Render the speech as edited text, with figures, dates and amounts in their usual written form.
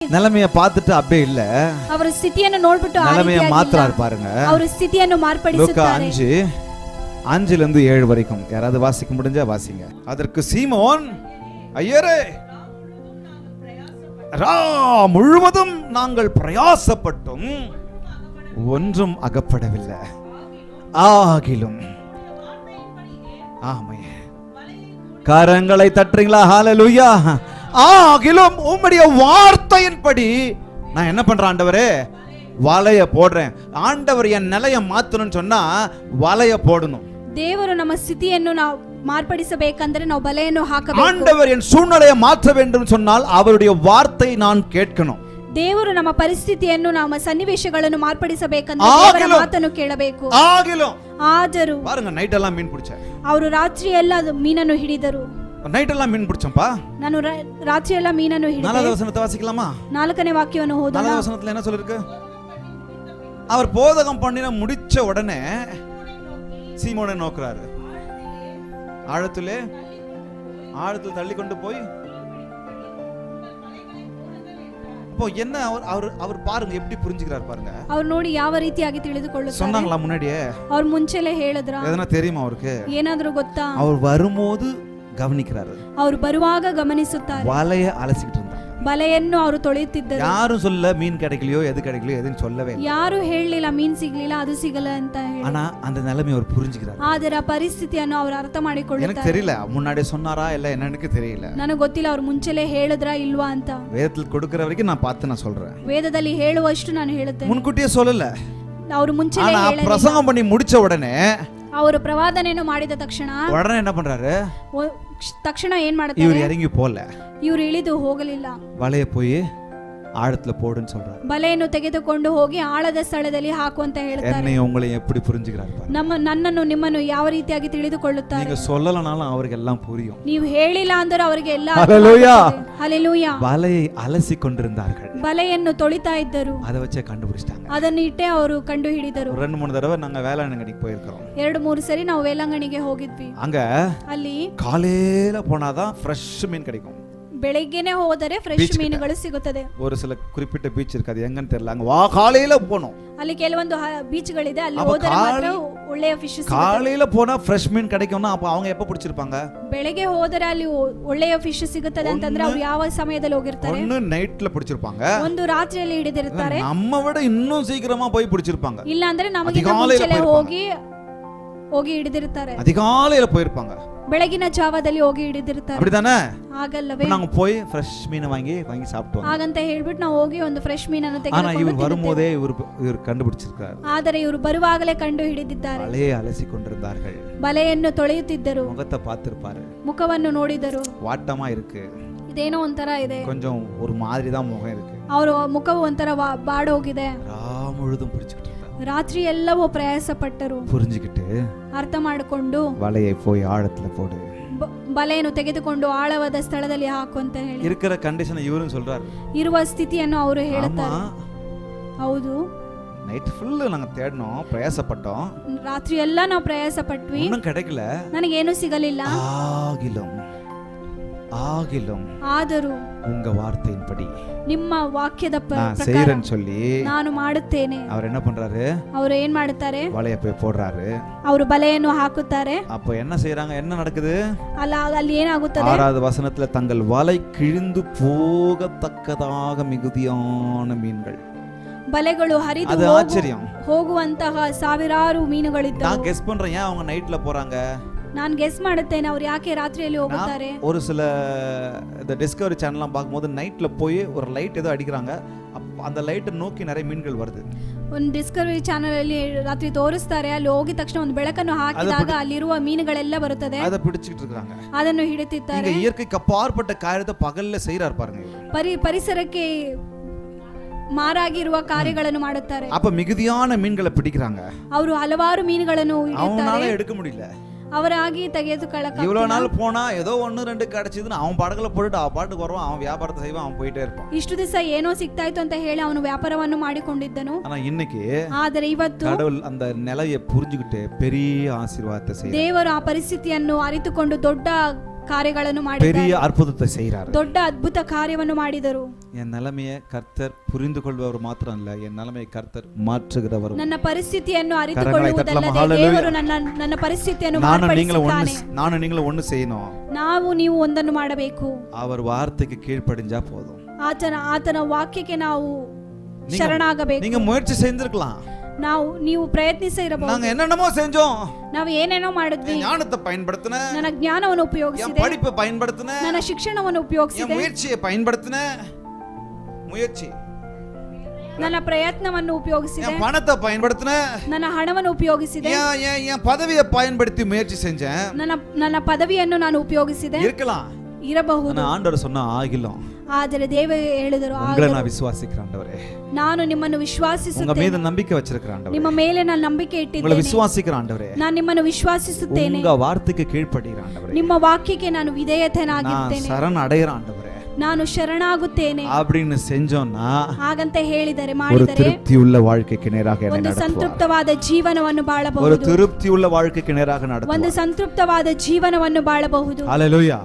நிலைமைய பார்த்துட்டு அப்படியே இல்ல, ಅವರ ಸ್ಥಿತಿಯನ್ನು ನೋಡ್ಬಿಟ್ಟು நிலைமைய மாத்துறாரு பாருங்க. ಅವರ ಸ್ಥಿತಿಯನ್ನು ಮಾರ್ಪಡಿಸುತ್ತಾರೆ. 5 7 வரைக்கும் யாராவது வாசிக்க முடிஞ்சா வாசிங்க. அதற்கு சீமோன், ஐயரே, முழுவதும் நாங்கள் பிரயாசப்பட்டும் ஒன்றும் அகப்படவில்லை, ஆகிலும் ஆமே கரங்களை தட்டுறீங்களா? ஹalleluya. ஆகிலும் உம்முடைய வார்த்தையின்படி நான் என்ன பண்றேன் ஆண்டவரே, வலைய போடுறேன். ஆண்டவர் என் நிலைய மாத்தணும்னு சொன்னா வலைய போடணும். ದೇವರು ನಮ್ಮ ಸ್ಥಿತಿಯನ್ನು ನಾವು ಮಾರ್ಪಡಿಸಬೇಕಂದ್ರೆ ನಾವು ಬಲೆಯನ್ನು ಹಾಕಬೇಕು. ஆண்டவர் என் சூழ்நிலையை மாற்ற வேண்டும் சொன்னால் அவருடைய வார்த்தை நான் கேட்கணும். ದೇವರು ನಮ್ಮ ಪರಿಸ್ಥಿತಿಯನ್ನು ನಮ್ಮ ಸನ್ನಿವೇಶಗಳನ್ನು ಮಾರ್ಪಡಿಸಬೇಕಂದ್ರೆ ದೇವರ ಮಾತನ್ನು ಕೇಳಬೇಕು. ಆದರೂ பாருங்க, ನೈಟ್ ಎಲ್ಲ ಮೀನು பிடிச்ச, ಅವರು ರಾತ್ರಿ ಎಲ್ಲ ಮೀನನ್ನು ಹಿಡಿದರು. ನೈಟ್ ಎಲ್ಲ ಮೀನು பிடிச்சப்பா, ನಾನು ರಾತ್ರಿ ಎಲ್ಲ ಮೀನನ್ನು ಹಿಡಿದೆ. 4வது வசனத்தை வாசிக்கலாமா? 4ನೇ ವಾಕ್ಯವನ್ನು ಓದೋಣ. 4வது வசனத்துல என்ன சொல்லிருக்கு? அவர் போதகம் பண்ணின முடிச்ச உடனே சீமோனை நோக்குறாரு. ஆழத்தில் தள்ளி கொண்டு போய் என்ன அவர் பாருங்க எப்படி புரிஞ்சுக்கிறார் பாருங்க. அவர் ನೋಡಿ ಯಾವ ರೀತಿಯಾಗಿ ತಿಳಿದುಕೊಳ್ಳುತ್ತಾರೆ. சொன்னாங்களா முன்னாடியே? அவர் ಮುಂಚೆಲೇ ಹೇಳಿದ್ರ? எதனா தெரியுமா அவருக்கு? ಏನಾದರೂ ಗೊತ್ತಾ? அவர் வரும்போது கவனிக்கிறாரு. ಅವರು ಬರುವಾಗ ಗಮನಿಸುತ್ತಾರೆ. வலைய அலசிக்கிட்டு இருந்தாங்க. ಬಲೆಯನ್ನು ಅವರು ತೊಳೆಯುತ್ತಿದ್ದರು. யாரும் சொல்ல மீன் கிடைக்கலையோ எது கிடைக்கலையோ எதுன்னு சொல்லவே இல்லை. ಯಾರು ಹೇಳಲಿಲ್ಲ ಮೀನ್ ಸಿಗ್ಲಿಲ್ಲ ಅದು ಸಿಗಲ್ಲ ಅಂತ ಹೇಳಿ. ஆனா அந்த நிலைமை அவர் புரிஞ்சுக்கிறார். ಅದರ ಪರಿಸ್ಥಿತಿಯನ್ನು ಅವರು ಅರ್ಥ ಮಾಡಿಕೊಳ್ಳುತ್ತಾರೆ. எனக்கு தெரியல முன்னாடியே சொன்னாரா இல்ல என்னன்னு தெரியல. ನನಗೆ ಗೊತ್ತಿಲ್ಲ ಅವರು ಮುಂಚೆಲೇ ಹೇಳಿದ್ರಾ ಇಲ್ವಾ ಅಂತ. வேதத்தில் கொடுக்கிற வரைக்கும் நான் பார்த்து நான் சொல்றேன். ವೇದದಲ್ಲಿ ಹೇಳುವಷ್ಟು ನಾನು ಹೇಳುತ್ತೇನೆ. முன்கூட்டியே சொல்லல. ಅವರು ಮುಂಚೆಲೇ ಹೇಳಿಲ್ಲ. பிரசங்கம் பண்ணி முடிச்ச உடனே ಅವರು ಪ್ರವಾದನೆಯನ್ನು ಮಾಡಿದ ತಕ್ಷಣ உடனே என்ன பண்றாரு? ತಕ್ಷಣ ಏನ್ ಮಾಡ್ತಾರೆ? இவர் இறங்கி போல, ಇವರು ಇಳಿದು ಹೋಗಲಿಲ್ಲ. வலைய போய் ஆழத்துல போடுன்னு சொல்றாரு. ಬಲೆಯನ್ನು ತೆಗೆದುಕೊಂಡು ಹೋಗಿ ಆಳದ ಸ್ಥಳದಲ್ಲಿ ಹಾಕು ಅಂತ ಹೇಳ್ತಾರೆ. என்னை உங்களை எப்படி புரிஞ்சுக்கிறார் பாருங்க. ನನ್ನನ್ನು ನಿಮ್ಮನ್ನು ಯಾವ ರೀತಿಯಾಗಿ ತಿಳಿದುಕೊಳ್ಳುತ್ತಾರೆ. நீங்க சொல்லலனாலும் அவருக்கு எல்லாம் புரியும். ನೀವು ಹೇಳಿಲ್ಲ ಅಂದ್ರೆ ಅವರಿಗೆ ಎಲ್ಲ ஹalleluya. ஹalleluya. வலையை அலசி கொண்டிருந்தார்கள். ಬಲೆಯನ್ನು ತೊಳಿತಾ ಇದ್ದರು. அதை வச்சே கண்டுபிடிச்சிட்டாங்க. ಅದನ್ನು ಇಟ್ಟೆ ಅವರು ಕಂಡು ಹಿಡಿದರು. 2-3 தடவை நாங்க வேளாங்கண்ணிக்கு போயிருக்கோம். 2-3 ಸರಿ ನಾವು ವೇಲಾಂಗಣಿಗೆ ಹೋಗಿದ್ವಿ. அங்க ಅಲ್ಲಿ காலையில போனாதான் ஃப்ரெஷ் மீன் கிடைக்கும். ಬೆಳಗ್ಗೆನೇ ಹೋದರೆ ಫ್ರೆಶ್ ಮೀನುಗಳು ಸಿಗುತ್ತದೆ. ஒரு சில குறிப்பிட்ட பீச் இருக்கு, அது எங்கன்னு தெரியல. அங்க காலையில போணும். ಅಲ್ಲಿ ಕೆಲವೊಂದು ಬೀಚ್ಗಳಿದೆ, ಅಲ್ಲಿ ಹೋದರೆ ಮಾತ್ರ ಒಳ್ಳೆಯ ಫಿಶ್ ಸಿಗುತ್ತೆ. காலையில போனா ಫ್ರೆಶ್ மீன் கிடைக்கும்னா அப்ப அவங்க எப்ப பிடிச்சிருப்பாங்க? ಬೆಳಗ್ಗೆ ಹೋದರೆ ಅಲ್ಲಿ ಒಳ್ಳೆಯ ಫಿಶ್ ಸಿಗುತ್ತದೆ ಅಂತಂದ್ರೆ ಅವರು ಯಾವ ಸಮಯದಲ್ಲಿ ಹೋಗಿರ್ತಾರೆ? ಒಂದು ನೈಟ್ல பிடிச்சிருப்பாங்க, ಒಂದು ರಾತ್ರಿಯಲ್ಲಿ ಹಿಡಿದಿರ್ತಾರೆ. நம்ம விட இன்னும் சீக்கிரமா போய் பிடிச்சிருப்பாங்க. ಇಲ್ಲ ಅಂದ್ರೆ ನಮಗೆ ಮುಂಚೆಲೇ ಹೋಗಿ ಹಿಡಿದಿರ್ತಾರೆ. அதிகாலையில போயிருப்பாங்க, ಬೆಳಗಿನ ಜಾವದಲ್ಲಿ ಹೋಗಿ ಹಿಡಿದಿರ್ತಾರೆ. அப்படிதானே? ಆಗಲ್ಲವೇ? நாங்க போய் ஃப்ரெஷ் மீன் வாங்கி சாப்பிட்டோம். ಹಾಗಂತ ಹೇಳ್ಬಿಟ್ಟು ನಾವು ಹೋಗಿ ಒಂದು ಫ್ರೆಶ್ ಮೀನನ್ನು ತೆಗೆದುಕೊಂಡು ஆனா இவர் வரும்போதே இவர் கண்டுபிடிச்சிருக்கார். ಆದರೆ ಇವರು ಬರುವಾಗಲೇ ಕಂಡು ಹಿಡಿದಿದ್ದಾರೆ. வலையை அலசி கொண்டிருந்தார்கள். ಬಲೆಯನ್ನು ತೊಳೆಯುತ್ತಿದ್ದರು. முகத்தை பார்த்திருப்பாரு. ಮುಖವನ್ನು ನೋಡಿದರು. வாட்டமா இருக்கு, ಇದೇನೋ ಒಂಥರ ಇದೆ, கொஞ்சம் ஒரு மாதிரி தான் முகம் இருக்கு. ಅವರ ಮುಖವು ಒಂಥರ ಬಾಡೋಗಿದೆ. முழுதும் பிடிச்சிட்டு ರಾತ್ರಿ ಎಲ್ಲವೂ ಪ್ರಯಾಸ ಪಟ್ಟರು. புரிஞ்சுக்கிட்டு ಅರ್ಥ ಮಾಡಿಕೊಂಡು வலையை போய் ஆழத்துல போடு, ಬಲೆಯನ್ನು ತೆಗೆದುಕೊಂಡು ಆಳವಾದ ಸ್ಥಳದಲ್ಲಿ ಹಾಕು ಅಂತ ಹೇಳಿ இருக்கிற ಕಂಡೀಷನ್ ಇವರು சொல்றாரு. ಇರುವ ಸ್ಥಿತಿಯನ್ನು ಅವರು ಹೇಳುತ್ತಾರೆ. ಹೌದು, ನೈಟ್ ಫುಲ್ நாங்க தேடணும், பிரயாசப்பட்டோம். ರಾತ್ರಿ ಎಲ್ಲ ನಾವು ಪ್ರಯಾಸ ಪಟ್ವಿ, ஒண்ணும் கிடைக்கல. ನನಗೇನು ಸಿಗಲಿಲ್ಲ. ஆகிலும் ಆದರೂ உங்க வார்த்தையின்படி ನಿಮ್ಮ ವಾಕ್ಯದ ಪ್ರಕಾರ சொல்லி ನಾನು ಮಾಡುತ್ತೇನೆ. அவர் என்ன பண்றாரு? ಅವರು ಏನ್ ಮಾಡುತ್ತಾರೆ? வலைய போய் போடுறாரு. ಅವರು ಬಲೆಯನ್ನು ಹಾಕುತ್ತಾರೆ. அப்ப என்ன செய்றாங்க? என்ன நடக்குது? ಅಲ್ಲಿ ಏನಾಗುತ್ತದೆ? 6வது வசனத்துல தங்கள் வலை கிழிந்து போகத்தக்கதாக மிகுதியான மீன்கள். ಬಲೆಗಳು ಹರಿದು அது ஆச்சரியம். ಹೋಗುವಂತಹ ಸಾವಿರಾರು ಮೀನುಗಳಿದ್ದವು. நான் கெஸ் பண்றேன், ஏன் அவங்க நைட்ல போறாங்க? ನಾನು ಗೆಸ್ ಮಾಡುತ್ತೇನೆ ಅವರು ಯಾಕೆ ರಾತ್ರಿಯಲ್ಲಿ ಹೋಗುತ್ತಾರೆ. ஒரு சில இந்த டிஸ்கவரி சேனல்லாம் பார்க்கும்போது நைட்ல போய் ஒரு லைட் ஏதோ அடிக்கிறாங்க, அந்த லைட்டை நோக்கி நிறைய மீன்கள் வருது. ಒಂದು ಡಿಸ್ಕವರಿ ಚಾನೆಲ್ ಅಲ್ಲಿ ರಾತ್ರಿ ತೋರಿಸ್ತಾರೆ, ಅಲ್ಲಿ ಹೋಗಿದ ತಕ್ಷಣ ಒಂದು ಬೆಳಕನ್ನು ಹಾಕಿದಾಗ ಅಲ್ಲಿರುವ ಮೀನುಗಳೆಲ್ಲ ಬರುತ್ತದೆ. அதை பிடிச்சிட்டு இருக்காங்க, ಅದನ್ನು ಹಿಡಿತಿದ್ದಾರೆ. இங்க இயற்கைக்கு அப்பாற்பட்ட காரியத்தை பகல்ல செய்றார் பாருங்க. ಪರಿಸರಕ್ಕೆ ಮಾರಾಗಿರುವ ಕಾರ್ಯಗಳನ್ನು ಮಾಡುತ್ತಾರೆ. அப்ப மிகுதியான மீன்களை பிடிக்கிறாங்க. ಅವರು ಹಲವಾರು ಮೀನುಗಳನ್ನು ಹಿಡಿಯುತ್ತಾರೆ. அவனால எடுக்க முடியல. ಅವರಾಗಿ ತೆಗೆದುಕೊಳ್ಳಕ இவ்வளவு நாள் போனா ஏதோ 1-2 கிடைச்சதுன்னு அவன் படகுல போட்டுட்டு அவன் பாட்டுக்கு வருவான், அவன் வியாபாரத்தை செய்வான், அவன் போயிட்டே இருப்பான். ಇಷ್ಟು ದಿವಸ ಏನೋ ಸಿಗ್ತಾ ಇತ್ತು ಅಂತ ಹೇಳಿ ಅವನು ವ್ಯಾಪಾರವನ್ನು ಮಾಡಿಕೊಂಡಿದ್ದನು. ஆனா இன்னைக்கு ಆದರೆ ಇವತ್ತು கடவுள் அந்த நிலையை புரிஞ்சுக்கிட்டு பெரிய ஆசீர்வாதத்தை செய்றார். ದೇವರು ಆ ಪರಿಸ್ಥಿತಿಯನ್ನು ಅರಿತುಕೊಂಡು ದೊಡ್ಡ ಕಾರ್ಯಗಳನ್ನು பெரிய ಮಾಡಿದ್ದಾರೆ, அற்புதத்தை செய்கிறார். ದೊಡ್ಡ ಅದ್ಭುತ ಕಾರ್ಯವನ್ನು ಮಾಡಿದರು. என் நிலைமையை கர்த்தர் புரிந்து கொள்பவர் மாத்திரம் இல்ல, என் நிலைமையை கர்த்தர் மாற்றுகிறவர். ನನ್ನ ಪರಿಸ್ಥಿತಿಯನ್ನು ಕರங்களை ತಟ್ಟಲಮ್ಮ, ಅರಿತುಕೊಳ್ಳುವುದಲ್ಲದೆ hallelujah. ದೇವರು ನನ್ನ ಪರಿಸ್ಥಿತಿಯನ್ನು ನಾನು நீங்களும் ஒண்ணு செய்யணும். ನಾವು ನೀವು ಒಂದನ್ನು ಮಾಡಬೇಕು. அவர் வார்த்தைக்கு கீழ்ப்படிஞ்சா போதும். ಆತನ ವಾಕ್ಯಕ್ಕೆ ನಾವು ಶರಣಾಗಬೇಕು. நீங்க முயற்சி செய்திருக்கலாம், ನೀವು ಪ್ರಯತ್ನಿಸಿರಬಹುದು. நாங்க என்னென்னமோ செஞ்சோம், ನಾವು ಏನೇನೋ ಮಾಡಿದ್ವಿ. ஞானத்தை பயன்படுத்தின, ನನ್ನ ಜ್ಞಾನವನ್ನು ಉಪಯೋಗಿಸಿದೆ, படிப்பை பயன்படுத்தின, ನನ್ನ ಶಿಕ್ಷಣವನ್ನು ಉಪಯೋಗಿಸಿದೆ, முயற்சியை பயன்படுத்தின, முயற்சி ನನ್ನ ಪ್ರಯತ್ನವನ್ನು ಉಪಯೋಗಿಸಿದೆ, பணத்தை பயன்படுத்தின, ನನ್ನ ಹಣವನ್ನು ಉಪಯೋಗಿಸಿದೆ, என் பதவியை பயன்படுத்தி முயற்சி செஞ்சேன், ನನ್ನ ಪದವಿಯನ್ನು ನಾನು ಉಪಯೋಗಿಸಿದೆ. ಇರಬಹುದು. ஆண்டவர் சொன்ன ஆகிலும், ಆದರೆ ದೇವರು ಹೇಳಿದರು, உங்களை நான் விசுவாசிக்கிறேன் ஆண்டவரே, ನಾನು ನಿಮ್ಮನ್ನು உங்க ವಿಶ್ವಾಸಿಸುತ್ತೇನೆ, மீது நம்பிக்கை வச்சிருக்கிறேன் ஆண்டவரே, ನಿಮ್ಮ ಮೇಲೆ ನಾನು ನಂಬಿಕೆ உங்களை ಇಟ್ಟಿದ್ದೇನೆ, விசுவாசிக்கிறேன் ஆண்டவரே, ನಾನು ನಿಮ್ಮನ್ನು ವಿಶ್ವಾಸಿಸುತ್ತೇನೆ, உங்க வார்த்தைக்கு கீழ்ப்படிகிறேன் ஆண்டவரே, ನಿಮ್ಮ ವಾಕ್ಯಕ್ಕೆ ನಾನು நான் ವಿಧೇಯತೆನಾಗಿದ್ದೇನೆ, சரண் அடைகிறேன் ஆண்டவரே ನಾನು ಶರಣಾಗುತ್ತೇನೆ அப்படின்னு செஞ்சோம்னா ಹಾಗಂತ ಹೇಳಿದರೆ, ஒரு ಮಾಡಿದರೆ திருப்தி உள்ள வாழ்க்கைக்கு நேராக என்னை ಒಂದು நடத்துவார். ಸಂತೃಪ್ತವಾದ ಜೀವನವನ್ನು ஒரு ಬಾಳಬಹುದು, திருப்தி உள்ள வாழ்க்கைக்கு நேராக ಒಂದು நடத்துவார். ಸಂತೃಪ್ತವಾದ ಜೀವನವನ್ನು ಬಾಳಬಹುದು. ஹalleluya.